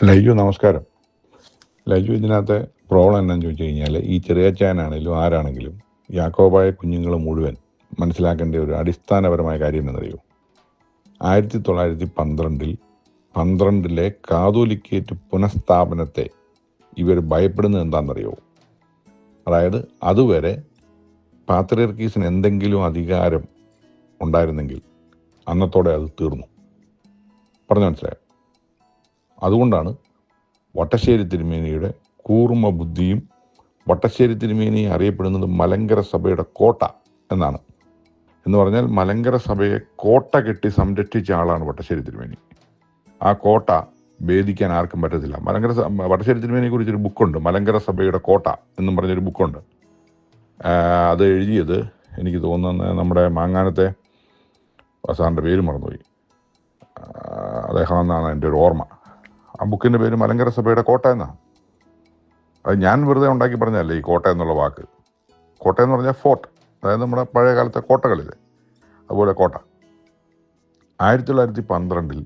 ലൈജു നമസ്കാരം. ലൈജു ഇതിനകത്തെ പ്രോബ്ലം എന്നാന്ന് ചോദിച്ചു കഴിഞ്ഞാൽ, ഈ ചെറിയച്ചായനാണെങ്കിലും ആരാണെങ്കിലും യാക്കോബായ കുഞ്ഞുങ്ങൾ മുഴുവൻ മനസ്സിലാക്കേണ്ട ഒരു അടിസ്ഥാനപരമായ കാര്യം എന്നറിയോ? 1912 കാതോലിക്കേറ്റ് പുനഃസ്ഥാപനത്തെ ഇവർ ഭയപ്പെടുന്നത് എന്താണെന്നറിയോ? അതായത് അതുവരെ പാത്രിയർക്കീസിന് എന്തെങ്കിലും അധികാരം ഉണ്ടായിരുന്നെങ്കിൽ അന്നത്തോടെ അത് തീർന്നു. പറഞ്ഞു മനസ്സിലായോ? അതുകൊണ്ടാണ് വട്ടശ്ശേരി തിരുമേനിയുടെ കൂർമ്മ ബുദ്ധിയും, വട്ടശ്ശേരി തിരുമേനി അറിയപ്പെടുന്നത് മലങ്കര സഭയുടെ കോട്ട എന്നാണ്. എന്ന് പറഞ്ഞാൽ മലങ്കര സഭയെ കോട്ട കെട്ടി സംരക്ഷിച്ച ആളാണ് വട്ടശ്ശേരി തിരുമേനി. ആ കോട്ട ഭേദിക്കാൻ ആർക്കും പറ്റത്തില്ല. വട്ടശ്ശേരി തിരുമേനിയെ കുറിച്ചൊരു ബുക്കുണ്ട്, മലങ്കര സഭയുടെ കോട്ട എന്നും പറഞ്ഞൊരു ബുക്കുണ്ട്. അത് എഴുതിയത് എനിക്ക് തോന്നുന്നത് നമ്മുടെ മാങ്ങാനത്തെ സാറിൻ്റെ പേര് മറന്നുപോയി, അദ്ദേഹം എന്നാണ് എൻ്റെ ഒരു ഓർമ്മ. ആ ബുക്കിൻ്റെ പേര് മലങ്കര സഭയുടെ കോട്ട എന്നാണ്. അത് ഞാൻ വെറുതെ ഉണ്ടാക്കി പറഞ്ഞതല്ലേ ഈ കോട്ട എന്നുള്ള വാക്ക്. കോട്ട എന്ന് പറഞ്ഞാൽ ഫോർട്ട്, അതായത് നമ്മുടെ പഴയ കാലത്തെ കോട്ടകളില്ലേ, അതുപോലെ കോട്ട. 1912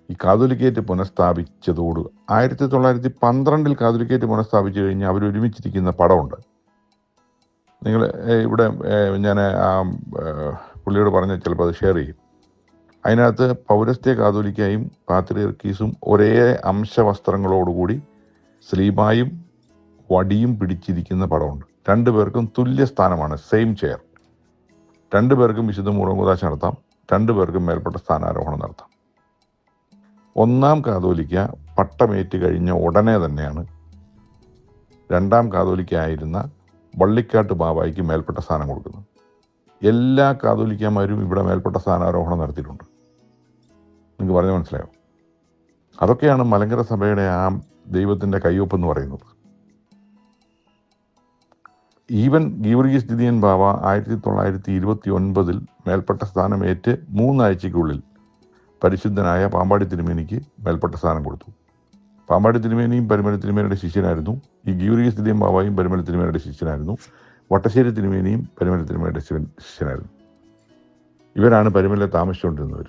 ഈ കാതോലിക്കേറ്റ് പുനഃസ്ഥാപിച്ചതോട് 1912 കാതോലിക്കേറ്റ് പുനഃസ്ഥാപിച്ചു കഴിഞ്ഞാൽ അവരൊരുമിച്ചിരിക്കുന്ന പടമുണ്ട്. നിങ്ങൾ ഇവിടെ ഞാൻ ആ പുള്ളിയോട് പറഞ്ഞ് ചിലപ്പോൾ അത് ഷെയർ ചെയ്യും. അതിനകത്ത് പൗരസ്ത്യ കാതോലിക്കായും പാത്രിയർക്കീസും ഒരേ അംശവസ്ത്രങ്ങളോടുകൂടി സ്ലീബായും വടിയും പിടിച്ചിരിക്കുന്ന പടമുണ്ട്. രണ്ടുപേർക്കും തുല്യ സ്ഥാനമാണ്, സെയിം ചെയർ. രണ്ടുപേർക്കും വിശുദ്ധ മുടങ്ങുദാശ നടത്താം, രണ്ടുപേർക്കും മേൽപ്പെട്ട സ്ഥാനാരോഹണം നടത്താം. ഒന്നാം കാതോലിക്ക പട്ടമേറ്റ് കഴിഞ്ഞ ഉടനെ തന്നെയാണ് രണ്ടാം കാതോലിക്കായിരുന്ന വള്ളിക്കാട്ട് ബാബായിക്ക് മേൽപ്പെട്ട സ്ഥാനം കൊടുക്കുന്നത്. എല്ലാ കാതോലിക്കന്മാരും ഇവിടെ മേൽപ്പെട്ട സ്ഥാനാരോഹണം നടത്തിയിട്ടുണ്ട്. നിങ്ങൾക്ക് പറഞ്ഞ് മനസ്സിലായോ? അതൊക്കെയാണ് മലങ്കര സഭയുടെ ആ ദൈവത്തിൻ്റെ കയ്യൊപ്പ് എന്ന് പറയുന്നത്. ഈവൻ ഗീവർഗീസ് ദിദിയൻ ബാവ 1929 മേൽപ്പെട്ട സ്ഥാനം ഏറ്റ് 3 ആഴ്ചയ്ക്കുള്ളിൽ പരിശുദ്ധനായ പാമ്പാടി തിരുമേനിക്ക് മേൽപ്പെട്ട സ്ഥാനം കൊടുത്തു. പാമ്പാടി തിരുമേനിയും പരിമല തിരുമേനിയുടെ ശിഷ്യനായിരുന്നു. ഈ ഗീവർഗീസ് ദിദിയൻ ബാവയും പരിമല തിരുമേനിയുടെ ശിഷ്യനായിരുന്നു. വട്ടശ്ശേരി തിരുമേനിയും പരിമല തിരുമേനിയുടെ ശിഷ്യനായിരുന്നു. ഇവരാണ് പരിമല താമസിച്ചുകൊണ്ടിരുന്നവർ.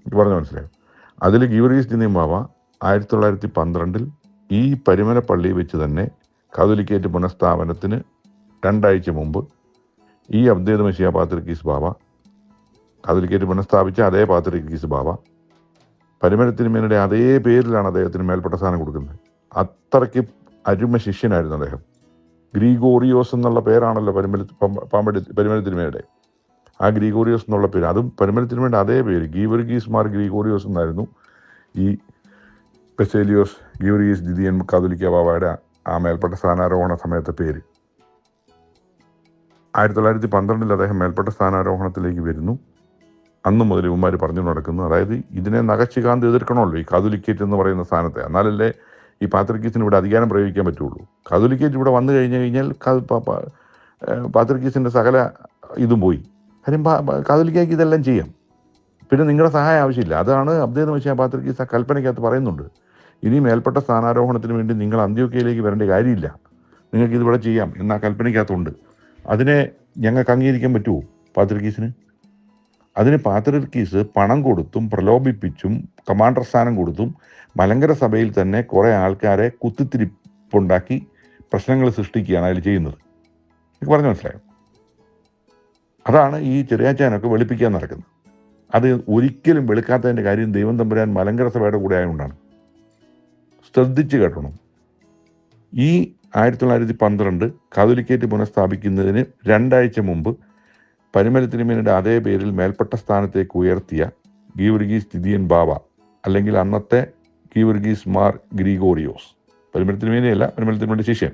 എനിക്ക് പറഞ്ഞ് മനസ്സിലായോ? അതിൽ ഗീവർഗീസ് ദിദിയൻ ബാവ 1912 ഈ പരിമല പള്ളിയിൽ വെച്ച് തന്നെ കാതോലിക്കേറ്റ് പുനഃസ്ഥാപനത്തിന് 2 ആഴ്ച മുമ്പ് ഈ അബ്ദേദ് മശിയ പാത്രിയർക്കീസ് ബാവ, കാതോലിക്കേറ്റ് പുനഃസ്ഥാപിച്ച അതേ പാത്രിയർക്കീസ് ബാവ, പരിമല തിരുമേനിയുടെ അതേ പേരിലാണ് അദ്ദേഹത്തിന് മേൽപ്പെട്ട സ്ഥാനം കൊടുക്കുന്നത്. അത്രയ്ക്ക് അരുമ ശിഷ്യനായിരുന്നു അദ്ദേഹം. ഗ്രീഗോറിയോസ് എന്നുള്ള പേരാണല്ലോ പരിമല തിരുമേനിയുടെ. ആ ഗ്രീഗോറിയോസ് എന്നുള്ള പേര്, അതും പരിമല തിരുമേനിയുടെ അതേ പേര്, ഗീവർഗീസ് മാർ ഗ്രീഗോറിയോസ് എന്നായിരുന്നു ഈ ബസേലിയോസ് ഗീവർഗീസ് ദിദിയൻ കാതോലിക്ക ബാവയുടെ ആ മേൽപ്പെട്ട സ്ഥാനാരോഹണ സമയത്തെ പേര്. 1912 അദ്ദേഹം മേൽപ്പെട്ട സ്ഥാനാരോഹണത്തിലേക്ക് വരുന്നു. അന്നു മുതൽ ഇവന്മാർ പറഞ്ഞു നടക്കുന്നു, അതായത് ഇതിനെ നഖശികാന്ത് എതിർക്കണമല്ലോ ഈ കാതോലിക്കേറ്റ് എന്ന് പറയുന്ന സ്ഥാനത്തെ. എന്നാലല്ലേ ഈ പാത്രിയർക്കീസിന് ഇവിടെ അധികാരം പ്രയോഗിക്കാൻ പറ്റുള്ളൂ. കാതോലിക്കേറ്റ് ഇവിടെ വന്നു കഴിഞ്ഞാൽ പാത്രിയർക്കീസിൻ്റെ സകല ഇതും പോയി. കാര്യം കാതോലിക്കയ്ക്ക് ഇതെല്ലാം ചെയ്യാം, പിന്നെ നിങ്ങളുടെ സഹായം ആവശ്യമില്ല. അതാണ് അബ്ദേദ് മശിയ പാത്രിയർക്കീസ് ആ കൽപ്പനയ്ക്കകത്ത് പറയുന്നുണ്ട്. ഇനി മേൽപ്പെട്ട സ്ഥാനാരോഹണത്തിന് വേണ്ടി നിങ്ങൾ അന്ത്യോക്യയിലേക്ക് വരേണ്ട കാര്യമില്ല, നിങ്ങൾക്ക് ഇതിവിടെ ചെയ്യാം എന്ന ആ കൽപ്പനയ്ക്കകത്തുണ്ട്. അതിനെ ഞങ്ങൾക്ക് അംഗീകരിക്കാൻ പറ്റുമോ പാത്രിയർക്കീസിന്? അതിന് പാത്രിയർക്കീസ് പണം കൊടുത്തും പ്രലോഭിപ്പിച്ചും കമാൻഡർ സ്ഥാനം കൊടുത്തും മലങ്കര സഭയിൽ തന്നെ കുറേ ആൾക്കാരെ കുത്തിത്തിരിപ്പുണ്ടാക്കി പ്രശ്നങ്ങൾ സൃഷ്ടിക്കുകയാണ് അതിൽ ചെയ്യുന്നത്. എനിക്ക് പറഞ്ഞു മനസ്സിലായോ? അതാണ് ഈ ചെറിയാച്ചാനൊക്കെ വെളുപ്പിക്കാൻ നടക്കുന്നത്. അത് ഒരിക്കലും വെളുക്കാത്തതിൻ്റെ കാര്യം ദൈവം തമ്പുരാൻ മലങ്കര സഭയുടെ കൂടെ ആയതുകൊണ്ടാണ്. ശ്രദ്ധിച്ച് കേട്ടണം. ഈ 1912 കാതോലിക്കേറ്റ് പുനഃസ്ഥാപിക്കുന്നതിന് 2 ആഴ്ച മുമ്പ് പരിമല തിരുമേനിയുടെ അതേ പേരിൽ മേൽപ്പെട്ട സ്ഥാനത്തേക്ക് ഉയർത്തിയ ഗീവർഗീസ് ദിദിയൻ ബാവ, അല്ലെങ്കിൽ അന്നത്തെ ഗീവർഗീസ് മാർ ഗ്രിഗോറിയോസ്, പരിമല തിരുമേനിയല്ല, പരിമല തിരുമേനിയുടെ ശിഷ്യൻ,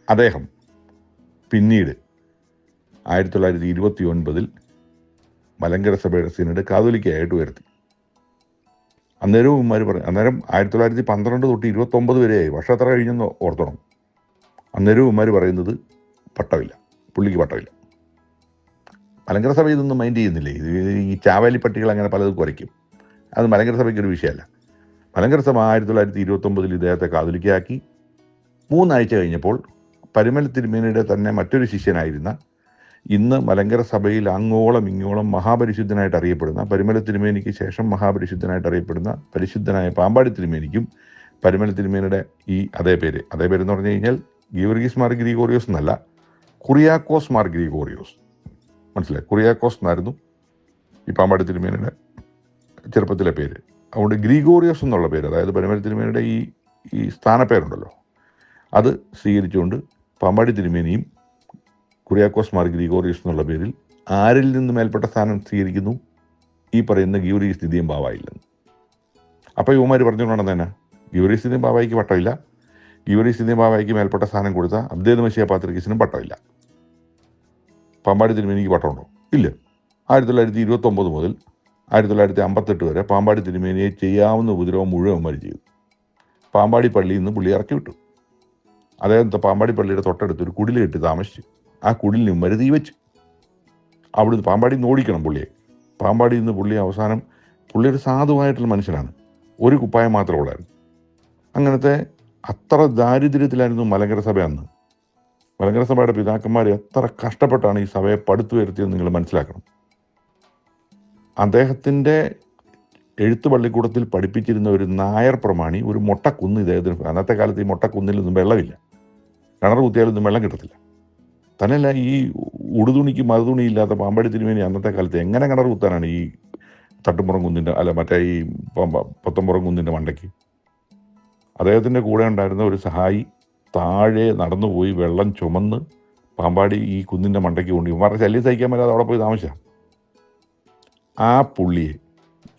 അദ്ദേഹം പിന്നീട് 1929 മലങ്കര സഭയുടെ സിനഡ് കാതോലിക്കയായിട്ട് ഉയർത്തി. അന്നേരവും ഇവന്മാർ പറഞ്ഞു, അന്നേരം 1912 തൊട്ട് 29 വരെയായി, വർഷം എത്ര കഴിഞ്ഞെന്ന് ഓർത്തണം. അന്നേരവും ഇവന്മാർ പറയുന്നത് പട്ടമില്ല, പുള്ളിക്ക് പട്ടമില്ല. മലങ്കര സഭ ഇതൊന്നും മൈൻഡ് ചെയ്യുന്നില്ലേ. ഈ ചാവാലി പട്ടികൾ അങ്ങനെ പലതും കുറയ്ക്കും. അത് മലങ്കര സഭയ്ക്കൊരു വിഷയമല്ല. മലങ്കര സഭ 1929 ഇദ്ദേഹത്തെ കാതോലിക്കയാക്കി. 3 ആഴ്ച കഴിഞ്ഞപ്പോൾ പരിമല തിരുമേനിയുടെ തന്നെ മറ്റൊരു ശിഷ്യനായിരുന്ന ഇന്ന് മലങ്കര സഭയിൽ അങ്ങോളം ഇങ്ങോളം മഹാപരിശുദ്ധനായിട്ട് അറിയപ്പെടുന്ന, പരിമല തിരുമേനിക്ക് ശേഷം മഹാപരിശുദ്ധനായിട്ട് അറിയപ്പെടുന്ന പരിശുദ്ധനായ പാമ്പാടി തിരുമേനിക്കും പരിമല തിരുമേനിയുടെ ഈ അതേ പേര് എന്ന് പറഞ്ഞു കഴിഞ്ഞാൽ ഗീവർഗീസ് മാർ ഗ്രിഗോറിയോസ് എന്നല്ല, കുറിയാക്കോസ് മാർ ഗ്രിഗോറിയോസ്. മനസ്സിലായി? കുറിയാക്കോസ് എന്നായിരുന്നു ഈ പാമ്പാടി തിരുമേനിയുടെ ചെറുപ്പത്തിലെ പേര്. അതുകൊണ്ട് ഗ്രിഗോറിയോസ് എന്നുള്ള പേര്, അതായത് പരിമല തിരുമേനിയുടെ ഈ സ്ഥാനപ്പേരുണ്ടല്ലോ, അത് സ്വീകരിച്ചുകൊണ്ട് പാമ്പാടി തിരുമേനിയും കുറിയാക്കോസ് മാർ ഗ്രിഗോറിയോസ് എന്നുള്ള പേരിൽ ആരിൽ നിന്ന് മേൽപ്പെട്ട സ്ഥാനം സ്വീകരിക്കുന്നു? ഈ പറയുന്ന ഗീവർഗീസ് ദിദിയൻ ബാവായിൽ നിന്ന്. അപ്പോൾ യുവമാർ പറഞ്ഞുകൊണ്ടാണ് തന്നെ ഗീവർഗീസ് ദിദിയൻ ബാവായിക്ക് പട്ടമില്ല, ഗീവർഗീസ് ദിദിയൻ ബാവായിക്ക് മേൽപ്പെട്ട സ്ഥാനം കൊടുത്ത അബ്ദേദ് മശിയ പാത്രിക്കീസിനും പട്ടമില്ല. പാമ്പാടി തിരുമേനിക്ക് പട്ടമുണ്ടോ? ഇല്ല. 1929 മുതൽ 1958 വരെ പാമ്പാടി തിരുമേനിയെ ചെയ്യാവുന്ന ഉപദ്രവം മുഴുവൻ ചെയ്തു. പാമ്പാടി പള്ളിയിൽ നിന്ന് പുള്ളി ഇറക്കി വിട്ടു. അദ്ദേഹത്തെ പാമ്പാടി പള്ളിയുടെ തൊട്ടടുത്ത് ഒരു കുടിൽ കെട്ടി താമസിച്ചു. ആ കുടിലിന് ഉമ്മര് തീ വെച്ചു. അവിടുന്ന് പാമ്പാടി നിന്ന് ഓടിക്കണം പുള്ളിയെ. പാമ്പാടി നിന്ന് പുള്ളി അവസാനം, പുള്ളി ഒരു സാധുവായിട്ടുള്ള മനുഷ്യനാണ്, ഒരു കുപ്പായം മാത്രമേ ഉള്ളായിരുന്നു. അങ്ങനത്തെ അത്ര ദാരിദ്ര്യത്തിലായിരുന്നു മലങ്കര സഭ അന്ന്. മലങ്കര സഭയുടെ പിതാക്കന്മാർ എത്ര കഷ്ടപ്പെട്ടാണ് ഈ സഭയെ പടുത്തുയർത്തിയെന്ന് നിങ്ങൾ മനസ്സിലാക്കണം. അദ്ദേഹത്തിൻ്റെ എഴുത്ത് പള്ളിക്കൂടത്തിൽ പഠിപ്പിച്ചിരുന്ന ഒരു നായർ പ്രമാണി ഒരു മൊട്ടക്കുന്ന് ഇദ്ദേഹത്തിന്, അന്നത്തെ കാലത്ത് ഈ മൊട്ടക്കുന്നിലൊന്നും വെള്ളമില്ല, കിണർ കുത്തിയാലൊന്നും വെള്ളം കിട്ടത്തില്ല. തന്നെയല്ല, ഈ ഉടുതുണിക്ക് മറുതുണി ഇല്ലാത്ത പാമ്പാടി തിരുമേനി അന്നത്തെ കാലത്ത് എങ്ങനെ കിണർ കുത്താനാണ് ഈ തട്ടുംപുറം കുന്നിൻ്റെ, അല്ല മറ്റേ ഈ പൊത്തമ്പുറം കുന്നിൻ്റെ മണ്ടയ്ക്ക്? അദ്ദേഹത്തിൻ്റെ കൂടെ ഉണ്ടായിരുന്ന ഒരു സഹായി താഴെ നടന്നുപോയി വെള്ളം ചുമന്ന് പാമ്പാടി ഈ കുന്നിൻ്റെ മണ്ടയ്ക്ക് കൊണ്ട്, ഇവന്മാരുടെ ശല്യം സഹിക്കാൻ പറ്റാതെ അവിടെ പോയി താമസിച്ചാൽ. ആ പുള്ളിയെ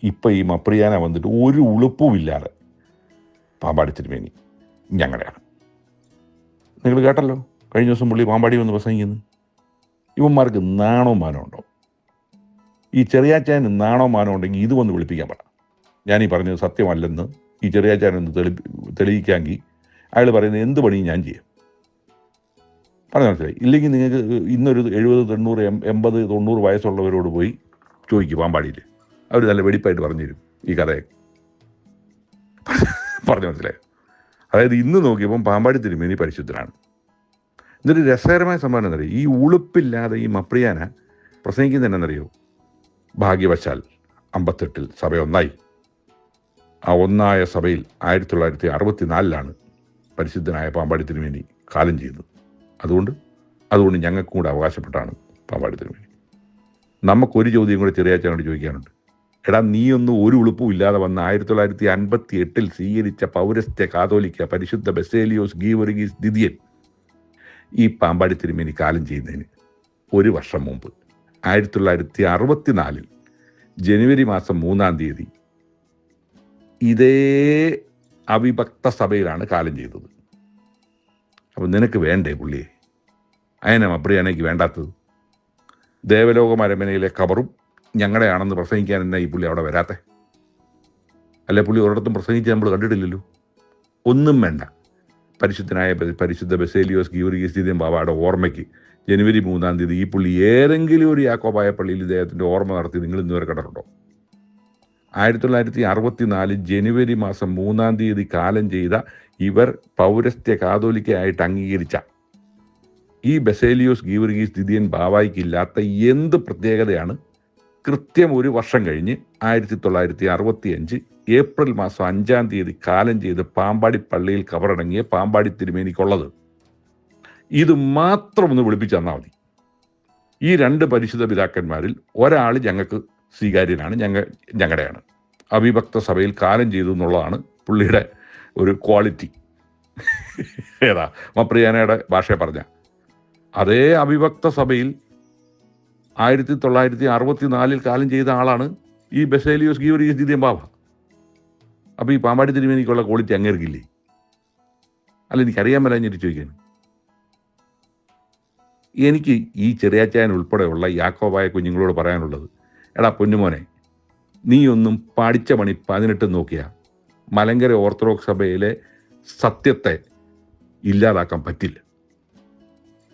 ഇപ്പം ഈ മപ്രിയാന വന്നിട്ട് ഒരു ഉളുപ്പുമില്ലാതെ പാമ്പാടി തിരുമേനി ഞങ്ങളുടെയാണ്. നിങ്ങൾ കേട്ടല്ലോ കഴിഞ്ഞ ദിവസം പുള്ളി പാമ്പാടി വന്ന് പ്രസംഗിക്കുന്നു. ഇവന്മാർക്ക് നാണോ മാനോ ഉണ്ടോ? ഈ ചെറിയാച്ചാന് നാണോ മാനോ ഉണ്ടെങ്കിൽ ഇത് വന്ന് വിളിപ്പിക്കാൻ പറ. ഞാനീ പറഞ്ഞത് സത്യമല്ലെന്ന് ഈ ചെറിയാച്ചാനൊന്ന് തെളിയിക്കാമെങ്കിൽ അയാൾ പറയുന്നത് എന്ത് പണിയും ഞാൻ ചെയ്യാം. പറഞ്ഞ മനസ്സിലായി? ഇല്ലെങ്കിൽ നിങ്ങൾക്ക് ഇന്നൊരു 70, 90, 80, 90 വയസ്സുള്ളവരോട് പോയി ചോദിക്കും പാമ്പാടിയിൽ, അവർ നല്ല വെടിപ്പായിട്ട് പറഞ്ഞു തരും ഈ കഥയൊക്കെ. പറഞ്ഞു മനസ്സിലായോ? അതായത് ഇന്ന് നോക്കിയപ്പം പാമ്പാടി തിരുമേനി പരിശുദ്ധനാണ്. ഇതൊരു രസകരമായ സംഭവം എന്നറിയോ? ഈ ഉളുപ്പില്ലാതെ ഈ മപ്രിയാന പ്രസംഗിക്കുന്നതെന്നറിയോ? ഭാഗ്യവശാൽ 58 സഭ ഒന്നായി. ആ ഒന്നായ സഭയിൽ 1964 പരിശുദ്ധനായ പാമ്പാടി തിരുമേനി കാലം ചെയ്തത്. അതുകൊണ്ട് ഞങ്ങൾക്കും കൂടെ അവകാശപ്പെട്ടാണ് പാമ്പാടി തിരുമേനി. നമുക്കൊരു ചോദ്യം കൂടെ ചെറിയാച്ചനോട് ചോദിക്കാനുണ്ട്. എടാ, നീയൊന്നും ഒരു ഉളുപ്പും ഇല്ലാതെ വന്ന് 1958 സ്വീകരിച്ച പൗരസ്ത്യ കാതോലിക്ക പരിശുദ്ധ ബസേലിയോസ് ഗീവർഗീസ് ദിദിയൻ ഈ പാമ്പാടി തിരുമേനി കാലം ചെയ്യുന്നതിന് 1 വർഷം മുമ്പ് 1964 ജനുവരി മാസം 3-ാം തീയതി ഇതേ അവിഭക്ത സഭയിലാണ് കാലം ചെയ്തത്. അപ്പം നിനക്ക് വേണ്ടേ പുള്ളിയെ? അതിനെ മപ്രിയാനയ്ക്ക് വേണ്ടാത്തത്? ദേവലോക മരമനയിലെ ഖബറും ഞങ്ങളുടെയാണെന്ന് പ്രസംഗിക്കാൻ തന്നെ ഈ പുള്ളി അവിടെ വരാത്തെ? അല്ലെ, പുള്ളി ഒരിടത്തും പ്രസംഗിച്ച് നമ്മൾ കണ്ടിട്ടില്ലല്ലോ. ഒന്നും വേണ്ട. പരിശുദ്ധനായ പരിശുദ്ധ ബസേലിയോസ് ഗീവർഗീസ് ദിദിയൻ ബാവയുടെ ഓർമ്മയ്ക്ക് ജനുവരി 3-ാം തീയതി ഈ പുള്ളി ഏതെങ്കിലും ഒരു യാക്കോബായ പള്ളിയിൽ ഇദ്ദേഹത്തിൻ്റെ ഓർമ്മ നടത്തി നിങ്ങൾ ഇന്നുവരെ കണ്ടിട്ടുണ്ടോ? 1964 ജനുവരി മാസം 3-ാം തീയതി കാലം ചെയ്ത ഇവർ പൗരസ്ത്യ കാതോലിക്കയായിട്ട് അംഗീകരിച്ച ഈ ബസേലിയോസ് ഗീവർഗീസ് ദിദിയൻ ബാവായിക്കില്ലാത്ത എന്ത് പ്രത്യേകതയാണ് കൃത്യം 1 വർഷം കഴിഞ്ഞ് 1965 ഏപ്രിൽ മാസം 5-ാം തീയതി കാലം ചെയ്ത് പാമ്പാടി പള്ളിയിൽ കബറടങ്ങിയ പാമ്പാടി തിരുമേനിക്കുള്ളത്? ഇത് മാത്രം ഒന്ന് വിളിപ്പിച്ച് തന്നാൽ മതി. ഈ 2 പരിശുദ്ധ പിതാക്കന്മാരിൽ ഒരാൾ ഞങ്ങൾക്ക് സ്വീകാര്യനാണ്, ഞങ്ങളുടെയാണ്. അവിഭക്ത സഭയിൽ കാലം ചെയ്തു എന്നുള്ളതാണ് പുള്ളിയുടെ ഒരു ക്വാളിറ്റി. ഏതാ മപ്രിയാനയുടെ ഭാഷയെ പറഞ്ഞ അതേ അവിഭക്ത സഭയിൽ 1964 കാലം ചെയ്ത ആളാണ് ഈ ബസേലിയോസ് ഗീവർഗീസ് ദിദിയൻ ബാവ. അപ്പോൾ ഈ പാമ്പാടി തിരുമേനിക്കുള്ള ക്വാളിറ്റി അങ്ങേർക്കില്ലേ? അല്ല, എനിക്കറിയാൻ പറ്റാഞ്ഞിട്ട് ചോദിക്കാൻ. എനിക്ക് ഈ ചെറിയാച്ചായൻ ഉൾപ്പെടെയുള്ള യാക്കോബായ കുഞ്ഞുങ്ങളോട് പറയാനുള്ളത്, എടാ പൊന്നുമോനെ, നീയൊന്നും പഠിച്ച പണി 18 നോക്കിയാൽ മലങ്കര ഓർത്തഡോക്സ് സഭയിലെ സത്യത്തെ ഇല്ലാതാക്കാൻ പറ്റില്ല.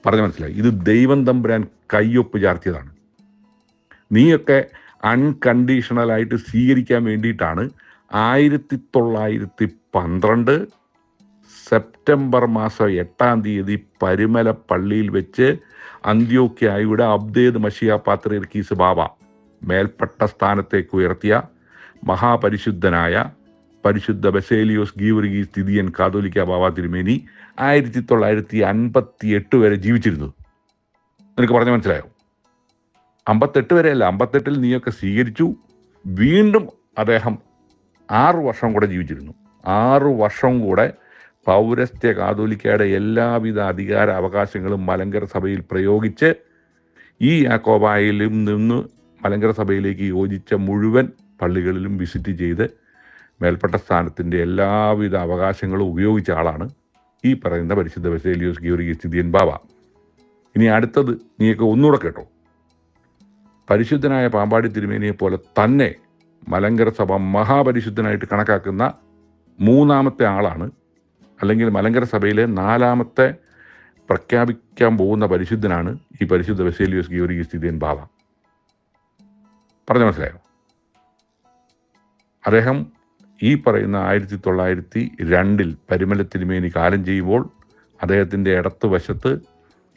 പറഞ്ഞു മനസ്സിലായി? ഇത് ദൈവം തമ്പുരാൻ കയ്യൊപ്പ് ചാർത്തിയതാണ്. നീയൊക്കെ അൺകണ്ടീഷണലായിട്ട് സ്വീകരിക്കാൻ വേണ്ടിയിട്ടാണ് 1912 സെപ്റ്റംബർ മാസം 8-ാം തീയതി പരിമല പള്ളിയിൽ വെച്ച് അന്ത്യോക്യായുടെ അബ്ദേദ് മഷിയ പാത്രീർക്കീസ് ബാബ മേൽപ്പെട്ട സ്ഥാനത്തേക്ക് ഉയർത്തിയ മഹാപരിശുദ്ധനായ പരിശുദ്ധ ബസേലിയോസ് ഗീവർഗീസ് തിദിയൻ കാതോലിക്ക ബാബ തിരുമേനി 1958 വരെ ജീവിച്ചിരുന്നു. നിനക്ക് പറഞ്ഞ മനസ്സിലായോ? 58 വരെയല്ല, 58-ൽ നീയൊക്കെ സ്വീകരിച്ചു. വീണ്ടും അദ്ദേഹം 6 വർഷം കൂടെ ജീവിച്ചിരുന്നു. 6 വർഷം കൂടെ പൗരസ്ത്യ കാതോലിക്കയുടെ എല്ലാവിധ അധികാര അവകാശങ്ങളും മലങ്കര സഭയിൽ പ്രയോഗിച്ച് ഈ യാക്കോബായിലും നിന്ന് മലങ്കര സഭയിലേക്ക് യോജിച്ച മുഴുവൻ പള്ളികളിലും വിസിറ്റ് ചെയ്ത് മേൽപ്പെട്ട സ്ഥാനത്തിൻ്റെ എല്ലാവിധ അവകാശങ്ങളും ഉപയോഗിച്ച ആളാണ് ഈ പറയുന്ന പരിശുദ്ധ ബസേലിയോസ് ഗീവർഗീസ് തിദിയൻ ബാബ. ഇനി അടുത്തത് നീയൊക്കെ ഒന്നുകൂടെ കേട്ടോ. പരിശുദ്ധനായ പാമ്പാടി തിരുമേനിയെ പോലെ തന്നെ മലങ്കര സഭ മഹാപരിശുദ്ധനായിട്ട് കണക്കാക്കുന്ന 3-ാമത്തെ ആളാണ്, അല്ലെങ്കിൽ മലങ്കര സഭയിലെ 4-ാമത്തെ പ്രഖ്യാപിക്കാൻ പോകുന്ന പരിശുദ്ധനാണ് ഈ പരിശുദ്ധ ബസേലിയോസ് ഗീവർഗീസ് തിദിയൻ ബാബ. പറഞ്ഞ മനസ്സിലായോ? അദ്ദേഹം ഈ പറയുന്ന 1902-ൽ പരിമല തിരുമേനി കാലം ചെയ്യുമ്പോൾ അദ്ദേഹത്തിൻ്റെ ഇടത്ത് വശത്ത്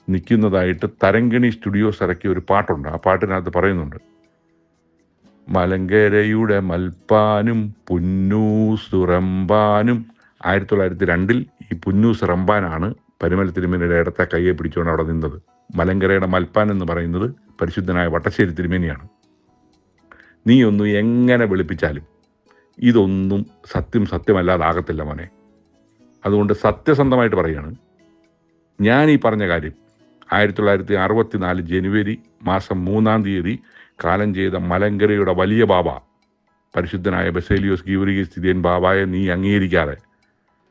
നിൽക്കുന്നതായിട്ട് തരങ്കിണി സ്റ്റുഡിയോസ് ഇറക്കിയ ഒരു പാട്ടുണ്ട്. ആ പാട്ടിനകത്ത് പറയുന്നുണ്ട്, മലങ്കരയുടെ മൽപ്പാനും പുന്നൂസ് റംബാനും. 1902-ൽ ഈ പുന്നൂസ് റംബാനാണ് പരിമല തിരുമേനിയുടെ ഇടത്തെ കയ്യെ പിടിച്ചുകൊണ്ട് അവിടെ നിന്നത്. മലങ്കരയുടെ മൽപ്പാൻ എന്ന് പറയുന്നത് പരിശുദ്ധനായ വട്ടശ്ശേരി തിരുമേനിയാണ്. നീ ഒന്നും എങ്ങനെ വെളുപ്പിച്ചാലും ഇതൊന്നും സത്യമല്ലാതാകത്തില്ല മോനെ. അതുകൊണ്ട് സത്യസന്ധമായിട്ട് പറയുകയാണ്, ഞാൻ ഈ പറഞ്ഞ കാര്യം 1964 ജനുവരി മാസം 3-ാം തീയതി കാലം ചെയ്ത മലങ്കരയുടെ വലിയ ബാബ പരിശുദ്ധനായ ബസേലിയോസ് ഗീവർഗീസ് തിദിയൻ ബാബയെ നീ അംഗീകരിക്കാതെ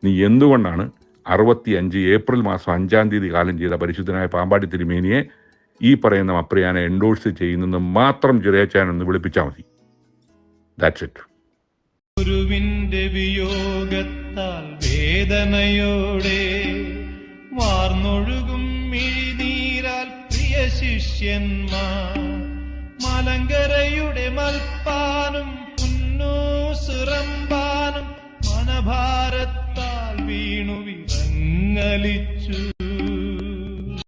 നീ എന്തുകൊണ്ടാണ് 65 ഏപ്രിൽ മാസം 5-ാം തീയതി കാലം ചെയ്ത പരിശുദ്ധനായ പാമ്പാടി തിരുമേനിയെ ഈ പറയുന്ന മപ്രിയാനെ എൻഡോഴ്സ് ചെയ്യുന്നെന്ന് മാത്രം ചെറിയച്ചാനൊന്ന് വിളിപ്പിച്ചാൽ മതി. That's it. ഗുരുവിന്റെ വിയോഗത്താൽ വേദനയോടെ വാർന്നൊഴുകും മിഴിനീരാൽ പ്രിയ ശിഷ്യന്മാർ മലങ്കരയുടെ മൽപ്പാനും പുന്നൂസുറമ്പാനും മനഭാരത്താൽ വീണു വിറങ്ങലിച്ചു.